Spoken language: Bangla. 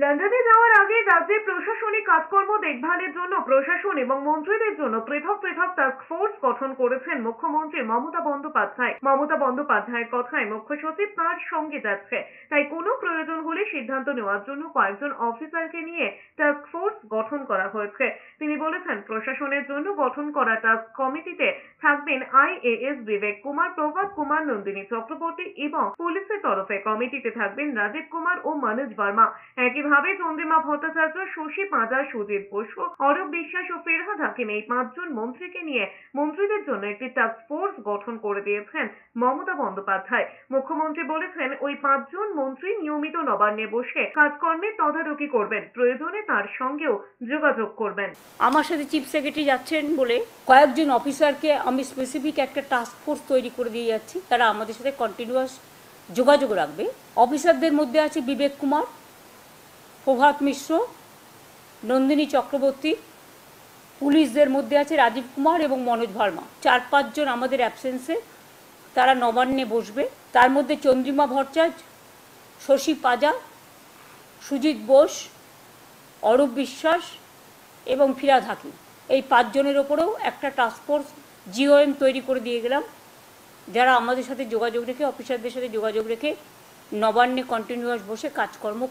লন্ডনে যাওয়ার আগে রাজ্যের প্রশাসনিক কাজকর্ম দেখভালের জন্য প্রশাসন এবং মন্ত্রীদের জন্য পৃথক পৃথক টাস্ক ফোর্স গঠন করেছেন মুখ্যমন্ত্রী মমতা বন্দ্যোপাধ্যায়। মমতা বন্দ্যোপাধ্যায়ের কথায় মুখ্য সচিব তাঁর সঙ্গে যাচ্ছে, তাই কোনো প্রয়োজন হলে সিদ্ধান্ত নেওয়ার জন্য কয়েকজন অফিসারকে নিয়ে টাস্ক ফোর্স গঠন করা হয়েছে। তিনি বলেছেন, প্রশাসনের জন্য গঠন করা টাস্ক কমিটিতে থাকবেন IAS বিবেক কুমার, প্রভাত কুমার, নন্দিনী চক্রবর্তী এবং পুলিশের তরফে কমিটিতে থাকবেন রাজীব কুমার ও মনোজ বর্মা। একইভাবে চন্দ্রিমা ভট্টাচার্য, শশী পাঁজা, সুজিত বসু, অরূপ বিশ্বাস ও ফিরহাদ হাকিম এই 5 জন মন্ত্রীকে নিয়ে মন্ত্রীদের জন্য একটি টাস্ক ফোর্স গঠন করে দিয়েছেন মমতা বন্দ্যোপাধ্যায়। মুখ্যমন্ত্রী বলেছেন, ওই 5 জন মন্ত্রী নিয়মিত নবান্নে বসে কাজকর্মের তদারকি করবেন, প্রয়োজনে তার সঙ্গেও যোগাযোগ করবেন। আমার সাথে চিফ সেক্রেটারি যাচ্ছেন বলে কয়েকজন অফিসারকে আমি স্পেসিফিক একটা টাস্ক ফোর্স তৈরি করে দিয়ে যাচ্ছি, তারা আমাদের সাথে কন্টিনিউয়াস যোগাযোগ রাখবে। অফিসারদের মধ্যে আছে বিবেক কুমার, প্রভাত মিশ্র, নন্দিনী চক্রবর্তী। পুলিশদের মধ্যে আছে রাজীব কুমার এবং মনোজ ভার্মা। 4-5 জন আমাদের অ্যাবসেন্সে তারা নবান্নে বসবে। তার মধ্যে চন্দ্রিমা ভট্টাচার্য, শশী পাঁজা, সুজিত বোস, অরূপ বিশ্বাস এবং ফিরহাদ হাকিম, এই 5 জনের ওপরেও একটা টাস্কফোর্স GOM তৈরি করে দিয়ে গেলাম, যারা আমাদের সাথে যোগাযোগ রেখে, অফিসারদের সাথে যোগাযোগ রেখে নবান্নে কন্টিনিউয়াস বসে কাজকর্ম